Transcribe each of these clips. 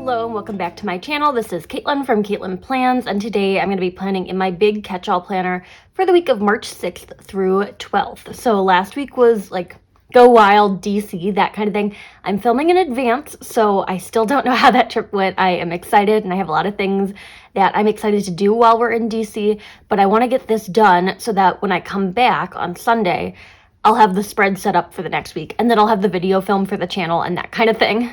Hello and welcome back to my channel. This is Caitlin from Caitlin Plans, and today I'm going to be planning in my big catch-all planner for the week of March 6th through 12th. So last week was like go wild DC, that kind of thing. I'm filming in advance, so I still don't know how that trip went. I am excited and I have a lot of things that I'm excited to do while we're in DC, but I want to get this done so that when I come back on Sunday, I'll have the spread set up for the next week, and then I'll have the video film for the channel and that kind of thing.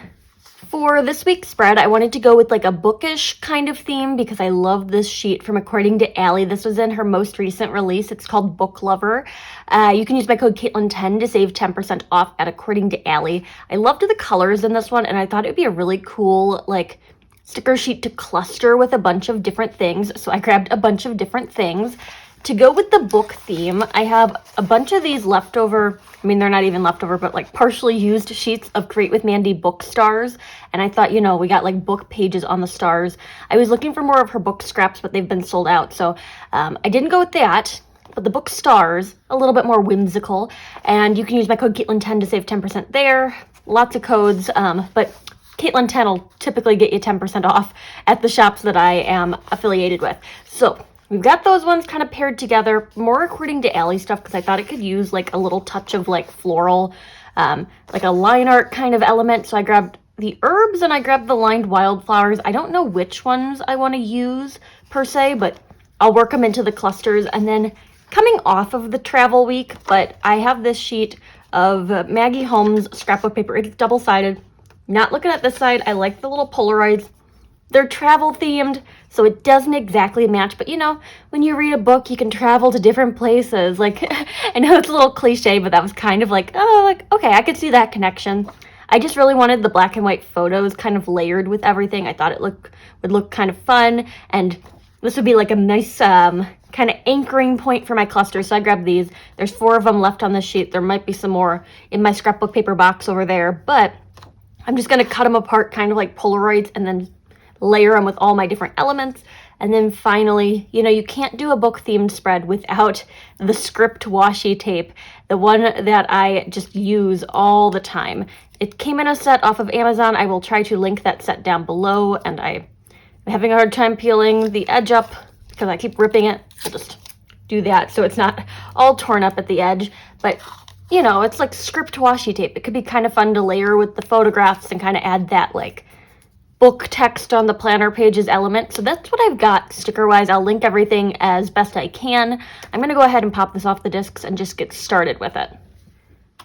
For this week's spread, I wanted to go with like a bookish kind of theme because I love this sheet from According to Allie. This was in her most recent release. It's called Book Lover. You can use my code Caitlin10 to save 10% off at According to Allie. I loved the colors in this one, and I thought it would be a really cool like sticker sheet to cluster with a bunch of different things. So I grabbed a bunch of different things. To go with the book theme, I have a bunch of these leftover, I mean, they're not even leftover, but like partially used sheets of Create with Mandy book stars. And I thought, you know, we got like book pages on the stars. I was looking for more of her book scraps, but they've been sold out. So I didn't go with that, but the book stars, a little bit more whimsical. And you can use my code Caitlin10 to save 10% there. Lots of codes, but Caitlin10 will typically get you 10% off at the shops that I am affiliated with. So we've got those ones kind of paired together, more According to Allie stuff, because I thought it could use like a little touch of like floral, like a line art kind of element. So I grabbed the herbs and I grabbed the lined wildflowers. I don't know which ones I want to use per se, but I'll work them into the clusters. And then coming off of the travel week, but I have this sheet of Maggie Holmes scrapbook paper. It's double-sided. Not looking at this side. I like the little Polaroids. They're travel themed, so it doesn't exactly match, but you know, when you read a book, you can travel to different places. Like, I know it's a little cliche, but that was kind of like, oh, like, okay, I could see that connection. I just really wanted the black and white photos kind of layered with everything. I thought it would look kind of fun, and this would be like a nice kind of anchoring point for my cluster, so I grabbed these. There's 4 of them left on this sheet. There might be some more in my scrapbook paper box over there, but I'm just going to cut them apart kind of like Polaroids and then layer them with all my different elements. And then finally, you know, you can't do a book themed spread without the script washi tape, the one that I just use all the time. It came in a set off of Amazon. I will try to link that set down below, and I'm having a hard time peeling the edge up because I keep ripping it. I'll just do that so it's not all torn up at the edge. But you know, it's like script washi tape. It could be kind of fun to layer with the photographs and kind of add that like book text on the planner pages element. So that's what I've got sticker wise. I'll link everything as best I can. I'm going to go ahead and pop this off the discs and just get started with it.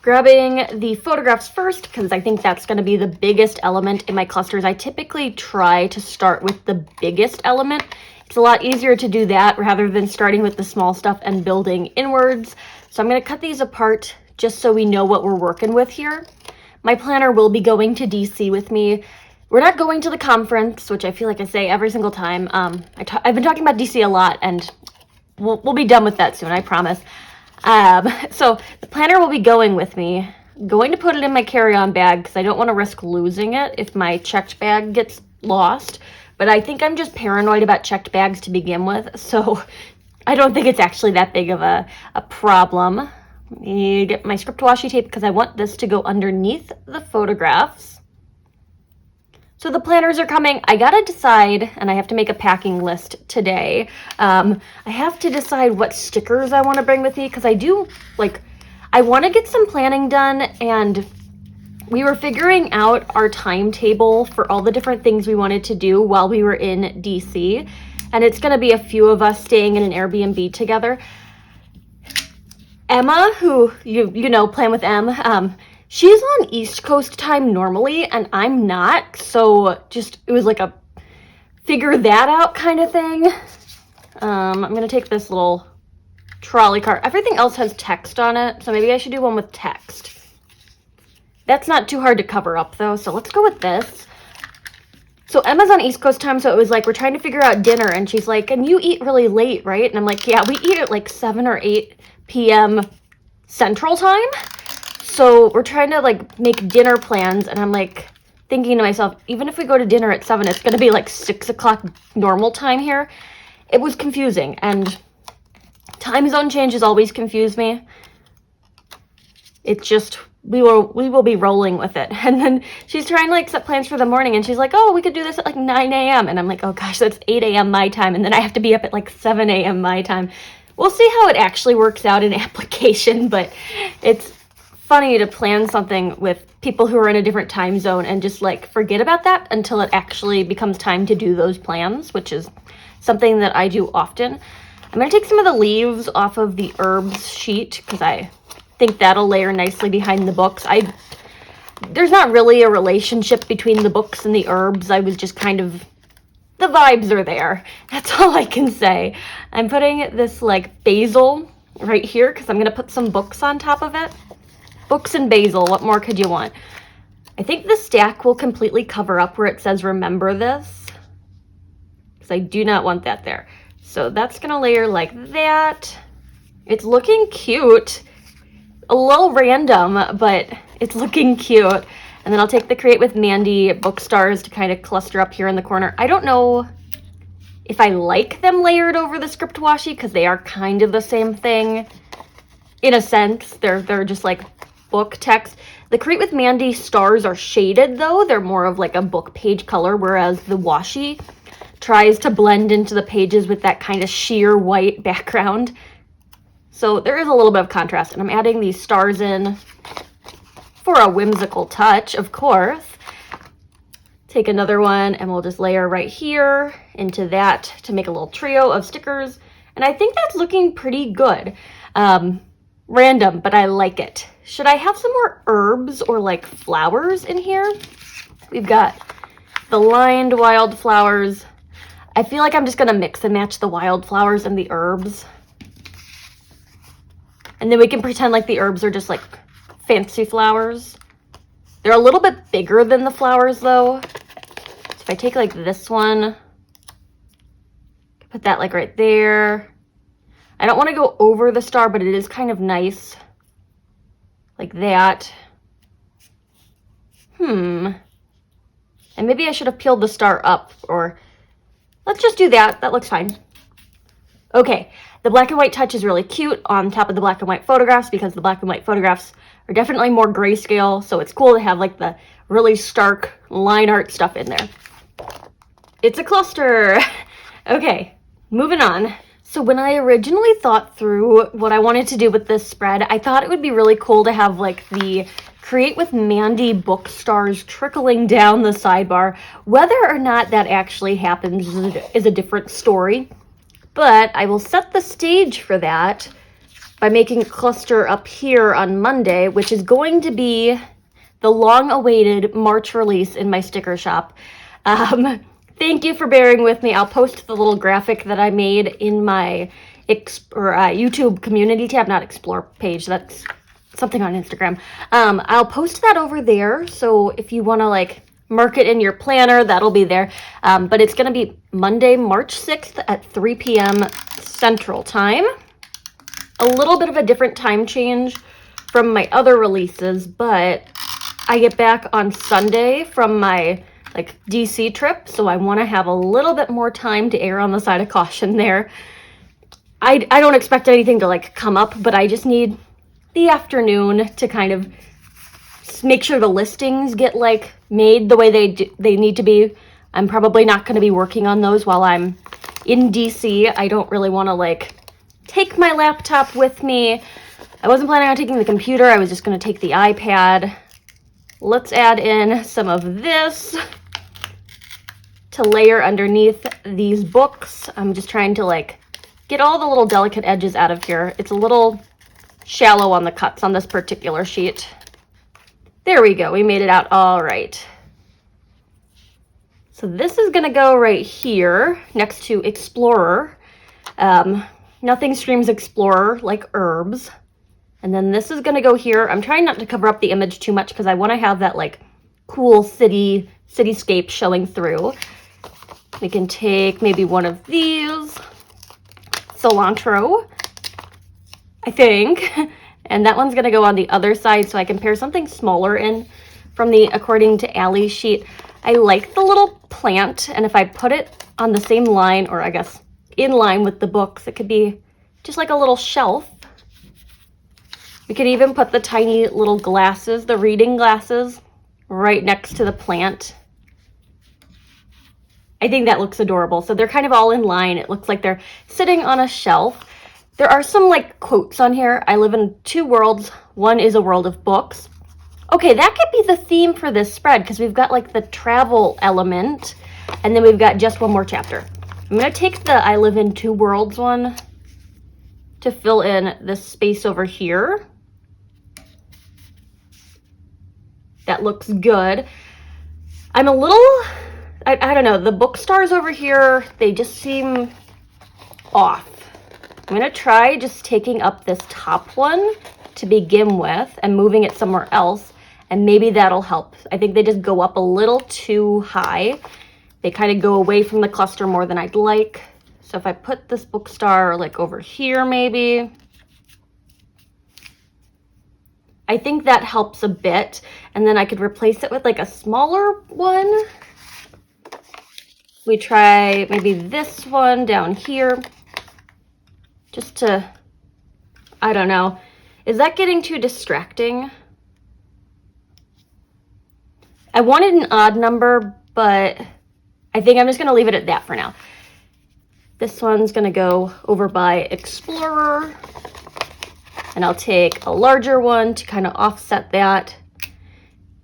Grabbing the photographs first, because I think that's going to be the biggest element in my clusters. I typically try to start with the biggest element. It's a lot easier to do that rather than starting with the small stuff and building inwards. So I'm going to cut these apart just so we know what we're working with here. My planner will be going to DC with me. We're not going to the conference, which I feel like I say every single time. I've been talking about DC a lot, and we'll be done with that soon, I promise. So the planner will be going with me. I'm going to put it in my carry-on bag because I don't want to risk losing it if my checked bag gets lost. But I think I'm just paranoid about checked bags to begin with, so I don't think it's actually that big of a problem. Let me get my script washi tape because I want this to go underneath the photographs. So the planners are coming. I gotta decide, and I have to make a packing list today. I have to decide what stickers I want to bring with me because I want to get some planning done, and we were figuring out our timetable for all the different things we wanted to do while we were in DC, and it's gonna be a few of us staying in an Airbnb together. Emma, who you know, Plan with Em, she's on East Coast time normally, and I'm not, so it was like a figure that out kind of thing. I'm going to take this little trolley cart. Everything else has text on it, so maybe I should do one with text. That's not too hard to cover up, though, so let's go with this. So Emma's on East Coast time, so it was like we're trying to figure out dinner, and she's like, and you eat really late, right? And I'm like, yeah, we eat at like 7 or 8 p.m. Central time. So we're trying to like make dinner plans, and I'm like thinking to myself, even if we go to dinner at 7, it's going to be like 6 o'clock normal time here. It was confusing, and time zone changes always confuse me. It's just we will be rolling with it. And then she's trying to like set plans for the morning, and she's like, oh, we could do this at like 9 a.m. And I'm like, oh gosh, that's 8 a.m. my time, and then I have to be up at like 7 a.m. my time. We'll see how it actually works out in application, but it's funny to plan something with people who are in a different time zone and just like forget about that until it actually becomes time to do those plans, which is something that I do often. I'm going to take some of the leaves off of the herbs sheet because I think that'll layer nicely behind the books. There's not really a relationship between the books and the herbs. I was just kind of, the vibes are there. That's all I can say. I'm putting this like basil right here because I'm going to put some books on top of it. Books and basil, what more could you want? I think the stack will completely cover up where it says remember this, because I do not want that there. So that's gonna layer like that. It's looking cute. A little random, but it's looking cute. And then I'll take the Create with Mandy book stars to kind of cluster up here in the corner. I don't know if I like them layered over the script washi because they are kind of the same thing. In a sense, they're just like book text. The Create with Mandy stars are shaded though. They're more of like a book page color, whereas the washi tries to blend into the pages with that kind of sheer white background. So there is a little bit of contrast, and I'm adding these stars in for a whimsical touch, of course. Take another one and we'll just layer right here into that to make a little trio of stickers. And I think that's looking pretty good. Random, but I like it. Should I have some more herbs or like flowers in here? We've got the lined wildflowers. I feel like I'm just gonna mix and match the wildflowers and the herbs. And then we can pretend like the herbs are just like fancy flowers. They're a little bit bigger than the flowers though. So if I take like this one, put that like right there. I don't want to go over the star, but it is kind of nice. Like that. And maybe I should have peeled the star up, or let's just do that. That looks fine. Okay, the black and white touch is really cute on top of the black and white photographs because the black and white photographs are definitely more grayscale, so it's cool to have like the really stark line art stuff in there. It's a cluster. Okay, moving on. So when I originally thought through what I wanted to do with this spread, I thought it would be really cool to have like the Create with Mandy book stars trickling down the sidebar. Whether or not that actually happens is a different story, but I will set the stage for that by making a cluster up here on Monday, which is going to be the long-awaited March release in my sticker shop. Thank you for bearing with me. I'll post the little graphic that I made in my YouTube community tab, not Explore page. That's something on Instagram. I'll post that over there. So if you want to like mark it in your planner, that'll be there. But it's going to be Monday, March 6th at 3 p.m. Central Time. A little bit of a different time change from my other releases, but I get back on Sunday from my like DC trip, so I want to have a little bit more time to err on the side of caution there. I don't expect anything to like come up, but I just need the afternoon to kind of make sure the listings get like made the way they need to be. I'm probably not going to be working on those while I'm in DC. I don't really want to like take my laptop with me. I wasn't planning on taking the computer. I was just going to take the iPad. Let's add in some of this to layer underneath these books. I'm just trying to like get all the little delicate edges out of here. It's a little shallow on the cuts on this particular sheet. There we go. We made it out all right. So this is going to go right here next to Explorer. Nothing screams Explorer like herbs. And then this is going to go here. I'm trying not to cover up the image too much because I want to have that like cool cityscape showing through. We can take maybe one of these, cilantro, I think. And that one's going to go on the other side so I can pair something smaller in from the According to Allie sheet. I like the little plant, and if I put it on the same line, or I guess in line with the books, it could be just like a little shelf. We could even put the tiny little glasses, the reading glasses, right next to the plant. I think that looks adorable. So they're kind of all in line. It looks like they're sitting on a shelf. There are some like quotes on here. I live in two worlds. One is a world of books. Okay, that could be the theme for this spread because we've got like the travel element and then we've got just one more chapter. I'm going to take the I live in two worlds one to fill in this space over here. That looks good. I'm a little, I don't know, the book stars over here, they just seem off. I'm going to try just taking up this top one to begin with and moving it somewhere else, and maybe that'll help. I think they just go up a little too high. They kind of go away from the cluster more than I'd like. So if I put this book star like over here maybe, I think that helps a bit. And then I could replace it with like a smaller one. We try maybe this one down here. Just to, I don't know. Is that getting too distracting? I wanted an odd number, but I think I'm just going to leave it at that for now. This one's going to go over by Explorer. And I'll take a larger one to kind of offset that.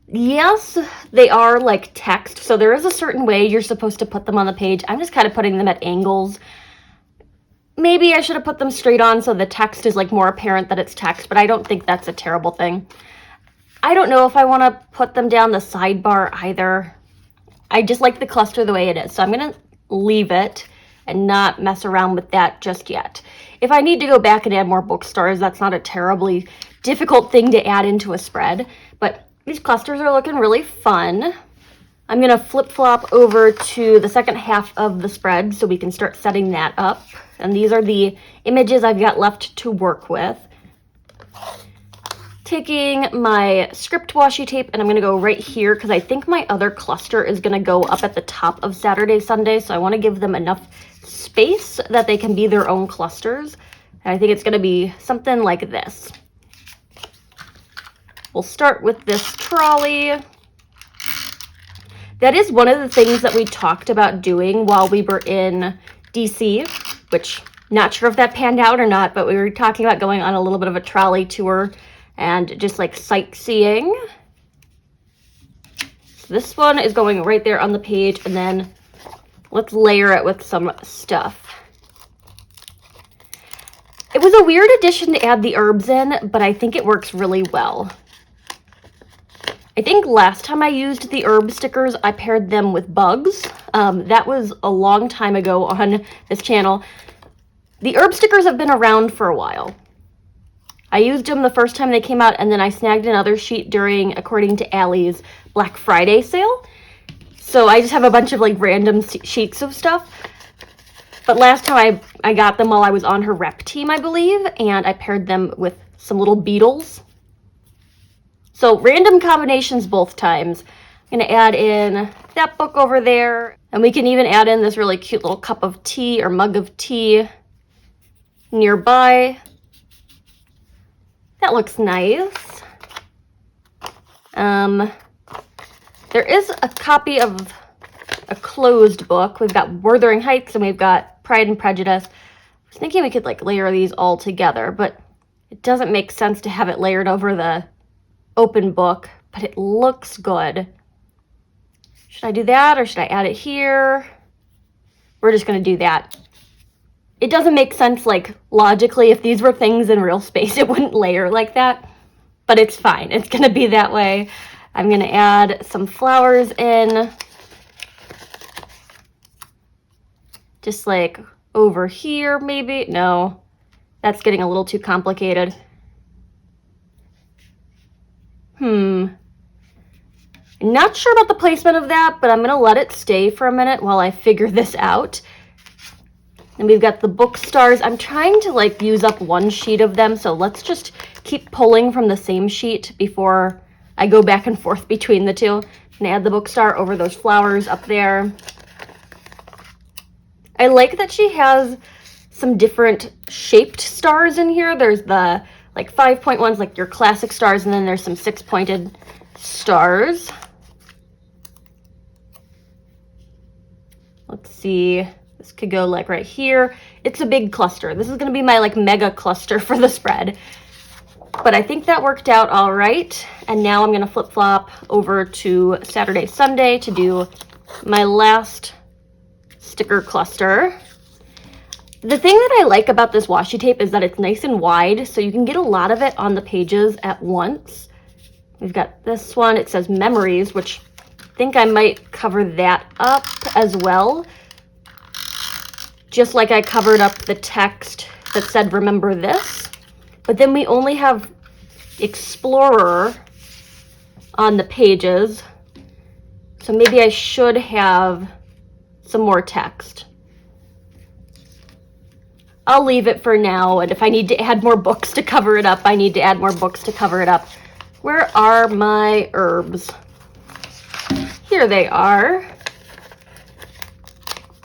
Yes, they are like text, so there is a certain way you're supposed to put them on the page. I'm just kind of putting them at angles. Maybe I should have put them straight on so the text is like more apparent that it's text, but I don't think that's a terrible thing. I don't know if I want to put them down the sidebar either. I just like the cluster the way it is, so I'm going to leave it and not mess around with that just yet. If I need to go back and add more book stars, that's not a terribly difficult thing to add into a spread, but these clusters are looking really fun. I'm going to flip-flop over to the second half of the spread so we can start setting that up. And these are the images I've got left to work with. Taking my script washi tape, and I'm going to go right here because I think my other cluster is going to go up at the top of Saturday, Sunday, so I want to give them enough space that they can be their own clusters. And I think it's going to be something like this. We'll start with this trolley. That is one of the things that we talked about doing while we were in DC, which not sure if that panned out or not, but we were talking about going on a little bit of a trolley tour and just like sightseeing. So this one is going right there on the page, and then let's layer it with some stuff. It was a weird addition to add the herbs in, but I think it works really well. I think last time I used the herb stickers, I paired them with bugs. That was a long time ago on this channel. The herb stickers have been around for a while. I used them the first time they came out, and then I snagged another sheet during, according to Allie's, Black Friday sale. So I just have a bunch of like random sheets of stuff. But last time I got them while I was on her rep team, I believe, and I paired them with some little beetles. So random combinations both times. I'm going to add in that book over there. And we can even add in this really cute little cup of tea or mug of tea nearby. That looks nice. There is a copy of a closed book. We've got Wuthering Heights and we've got Pride and Prejudice. I was thinking we could like layer these all together, but it doesn't make sense to have it layered over the open book, but it looks good. Should I do that or should I add it here? We're just going to do that. It doesn't make sense, like, logically. If these were things in real space, it wouldn't layer like that, but it's fine. It's going to be that way. I'm going to add some flowers in, just like over here, maybe. No, that's getting a little too complicated. I'm not sure about the placement of that, but I'm going to let it stay for a minute while I figure this out. And we've got the book stars. I'm trying to like use up one sheet of them, so let's just keep pulling from the same sheet before I go back and forth between the two. And add the book star over those flowers up there. I like that she has some different shaped stars in here. There's the like 5-point ones, like your classic stars, and then there's some 6-pointed stars. Let's see, this could go like right here. It's a big cluster. This is going to be my like mega cluster for the spread. But I think that worked out all right. And now I'm going to flip-flop over to Saturday, Sunday to do my last sticker cluster. The thing that I like about this washi tape is that it's nice and wide, so you can get a lot of it on the pages at once. We've got this one, it says memories, which I think I might cover that up as well. Just like I covered up the text that said remember this. But then we only have Explorer on the pages. So maybe I should have some more text. I'll leave it for now, and if I need to add more books to cover it up, I need to add more books to cover it up. Where are my herbs? Here they are.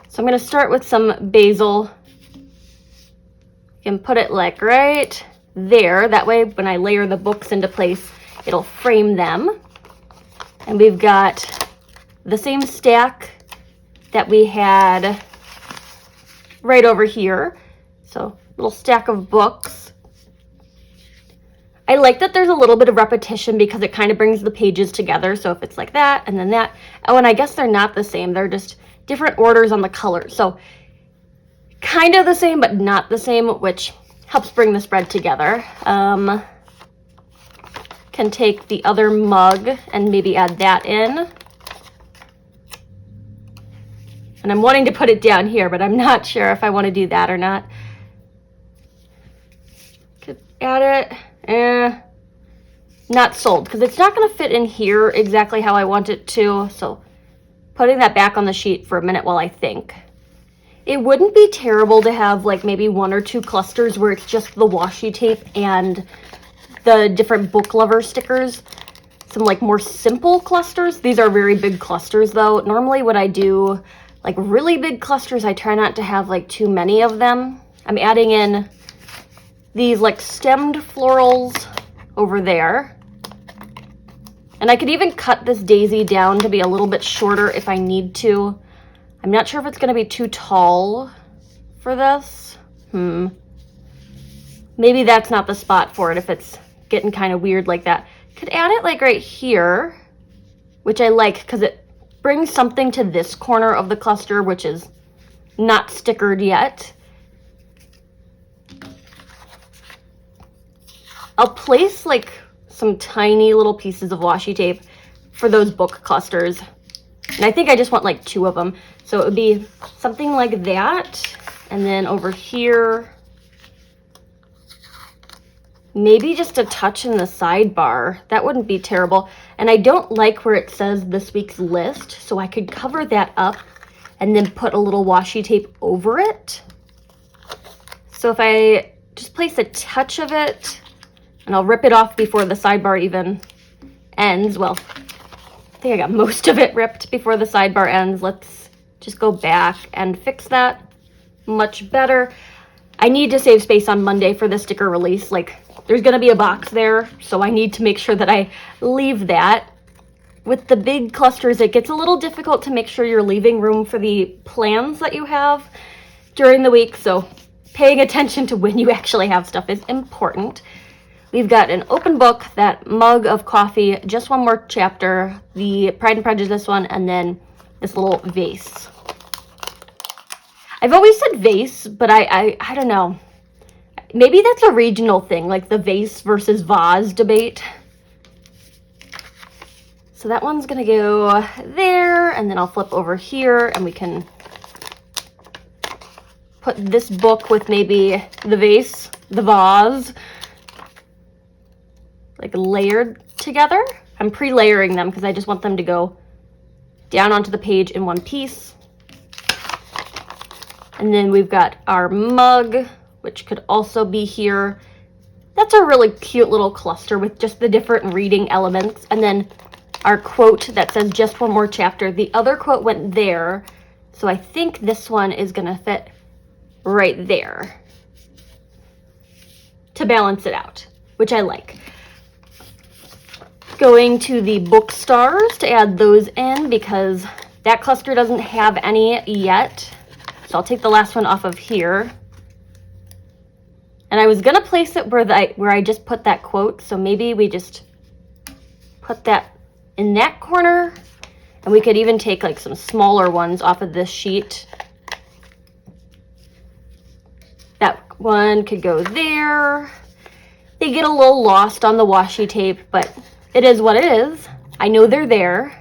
So I'm going to start with some basil. You can put it like right there. That way, when I layer the books into place, it'll frame them. And we've got the same stack that we had right over here. So, little stack of books. I like that there's a little bit of repetition because it kind of brings the pages together. So if it's like that and then that. Oh, and I guess they're not the same. They're just different orders on the colors. So kind of the same, but not the same, which helps bring the spread together. Can take the other mug and maybe add that in. And I'm wanting to put it down here, but I'm not sure if I want to do that or not. Could add it. Not sold, because it's not going to fit in here exactly how I want it to. So putting that back on the sheet for a minute while I think. It wouldn't be terrible to have like maybe 1 or 2 clusters where it's just the washi tape and the different book lover stickers. Some like more simple clusters. These are very big clusters though. Normally when I do like really big clusters, I try not to have like too many of them. I'm adding in these like stemmed florals over there. And I could even cut this daisy down to be a little bit shorter if I need to. I'm not sure if it's going to be too tall for this. Maybe that's not the spot for it if it's getting kind of weird like that. Could add it like right here, which I like because it brings something to this corner of the cluster, which is not stickered yet. I'll place like some tiny little pieces of washi tape for those book clusters. And I think I just want like 2 of them. So it would be something like that. And then over here, maybe just a touch in the sidebar. That wouldn't be terrible. And I don't like where it says this week's list. So I could cover that up and then put a little washi tape over it. So if I just place a touch of it, and I'll rip it off before the sidebar even ends. Well, I think I got most of it ripped before the sidebar ends. Let's just go back and fix that much better. I need to save space on Monday for the sticker release. Like, there's going to be a box there, so I need to make sure that I leave that. With the big clusters, it gets a little difficult to make sure you're leaving room for the plans that you have during the week, so paying attention to when you actually have stuff is important. We've got an open book, that mug of coffee, just one more chapter, the Pride and Prejudice one, and then this little vase. I've always said vase, but I don't know. Maybe that's a regional thing, like the vase versus vase debate. So that one's going to go there, and then I'll flip over here, and we can put this book with maybe the vase, the vase, like layered together. I'm pre-layering them because I just want them to go down onto the page in one piece. And then we've got our mug, which could also be here. That's a really cute little cluster with just the different reading elements. And then our quote that says just one more chapter. The other quote went there. So I think this one is going to fit right there to balance it out. which I like. Going to the book stars to add those in because that cluster doesn't have any yet. So I'll take the last one off of here. And I was gonna place it where I just put that quote, so maybe we just put that in that corner, and we could even take like some smaller ones off of this sheet. That one could go there. They get a little lost on the washi tape, but it is what it is. I know they're there.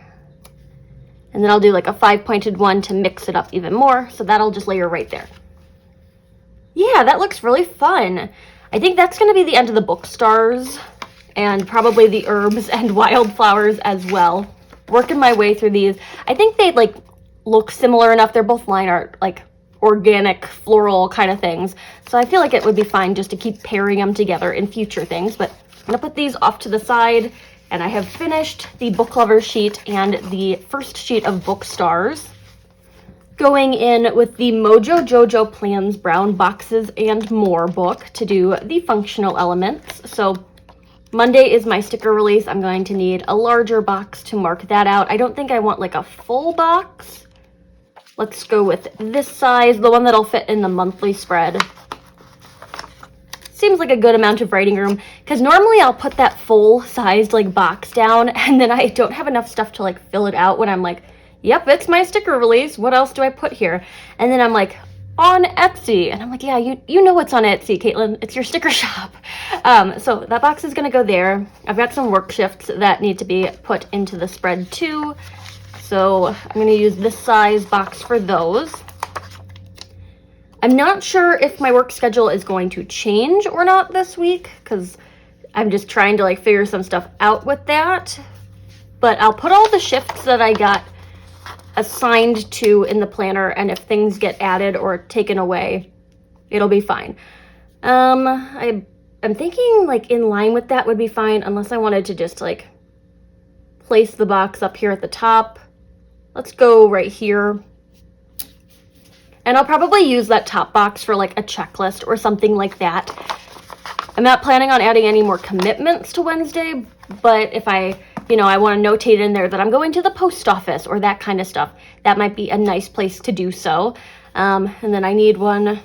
And then I'll do like a 5-pointed one to mix it up even more, so that'll just layer right there. Yeah, that looks really fun. I think that's going to be the end of the book stars and probably the herbs and wildflowers as well. Working my way through these. I think they like look similar enough. They're both line art, like organic floral kind of things. So I feel like it would be fine just to keep pairing them together in future things. But I'm going to put these off to the side, and I have finished the book lover sheet and the first sheet of book stars. Going in with the Mojo Jojo Plans Brown Boxes and More book to do the functional elements. So Monday is my sticker release. I'm going to need a larger box to mark that out. I don't think I want like a full box. Let's go with this size, the one that'll fit in the monthly spread. Seems like a good amount of writing room, because normally I'll put that full-sized like box down and then I don't have enough stuff to like fill it out when I'm like, yep, it's my sticker release. What else do I put here? And then I'm like, on Etsy. And I'm like, yeah, you know what's on Etsy, Caitlin. It's your sticker shop. So that box is going to go there. I've got some work shifts that need to be put into the spread too. So I'm going to use this size box for those. I'm not sure if my work schedule is going to change or not this week, because I'm just trying to like figure some stuff out with that. But I'll put all the shifts that I got assigned to in the planner, and if things get added or taken away, it'll be fine. I'm thinking like in line with that would be fine, unless I wanted to just like place the box up here at the top. Let's go right here. And I'll probably use that top box for like a checklist or something like that. I'm not planning on adding any more commitments to Wednesday, but if I want to notate in there that I'm going to the post office or that kind of stuff, that might be a nice place to do so. And then I need one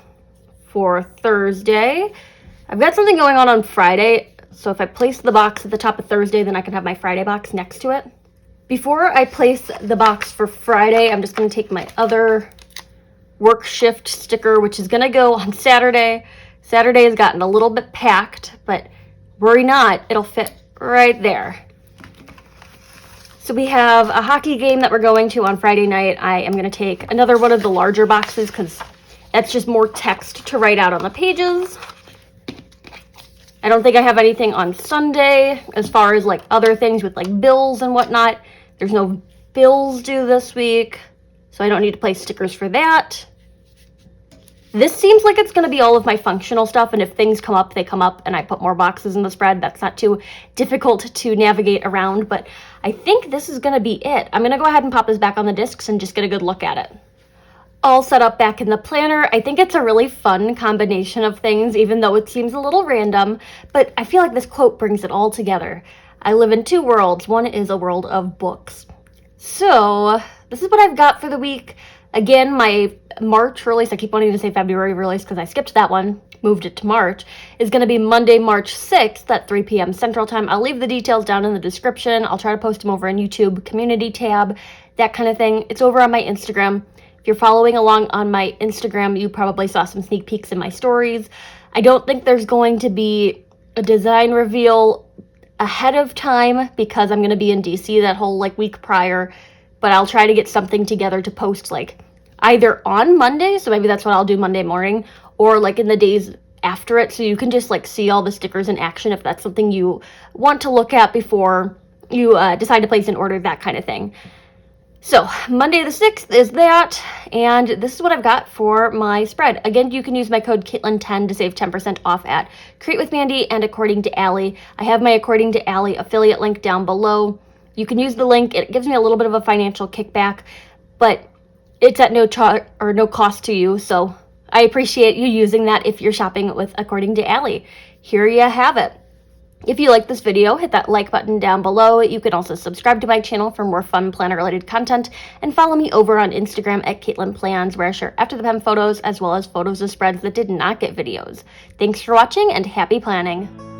for Thursday. I've got something going on Friday, so if I place the box at the top of Thursday, then I can have my Friday box next to it. Before I place the box for Friday, I'm just going to take my other work shift sticker, which is going to go on Saturday. Saturday has gotten a little bit packed, but worry not, it'll fit right there. So we have a hockey game that we're going to on Friday night. I am going to take another one of the larger boxes because that's just more text to write out on the pages. I don't think I have anything on Sunday as far as like other things with like bills and whatnot. There's no bills due this week, so I don't need to place stickers for that. This seems like it's going to be all of my functional stuff, and if things come up, they come up, and I put more boxes in the spread. That's not too difficult to navigate around, but I think this is going to be it. I'm going to go ahead and pop this back on the discs and just get a good look at it. All set up back in the planner. I think it's a really fun combination of things, even though it seems a little random, but I feel like this quote brings it all together. I live in two worlds. One is a world of books. So this is what I've got for the week. Again, my March release, I keep wanting to say February release because I skipped that one, moved it to March, is going to be Monday, March 6th at 3 p.m. Central Time. I'll leave the details down in the description. I'll try to post them over in YouTube, community tab, that kind of thing. It's over on my Instagram. If you're following along on my Instagram, you probably saw some sneak peeks in my stories. I don't think there's going to be a design reveal ahead of time because I'm going to be in DC that whole like week prior, but I'll try to get something together to post like either on Monday, so maybe that's what I'll do Monday morning, or like in the days after it, so you can just like see all the stickers in action if that's something you want to look at before you decide to place an order, that kind of thing. So Monday the 6th is that, and this is what I've got for my spread. Again, you can use my code Caitlin10 to save 10% off at Create with Mandy and According to Allie. I have my According to Allie affiliate link down below. You can use the link. It gives me a little bit of a financial kickback, but it's at no charge or no cost to you, so I appreciate you using that if you're shopping with According to Allie. Here you have it. If you like this video, hit that like button down below. You can also subscribe to my channel for more fun planner-related content, and follow me over on Instagram at Caitlin Plans, where I share after the pen photos as well as photos of spreads that did not get videos. Thanks for watching, and happy planning!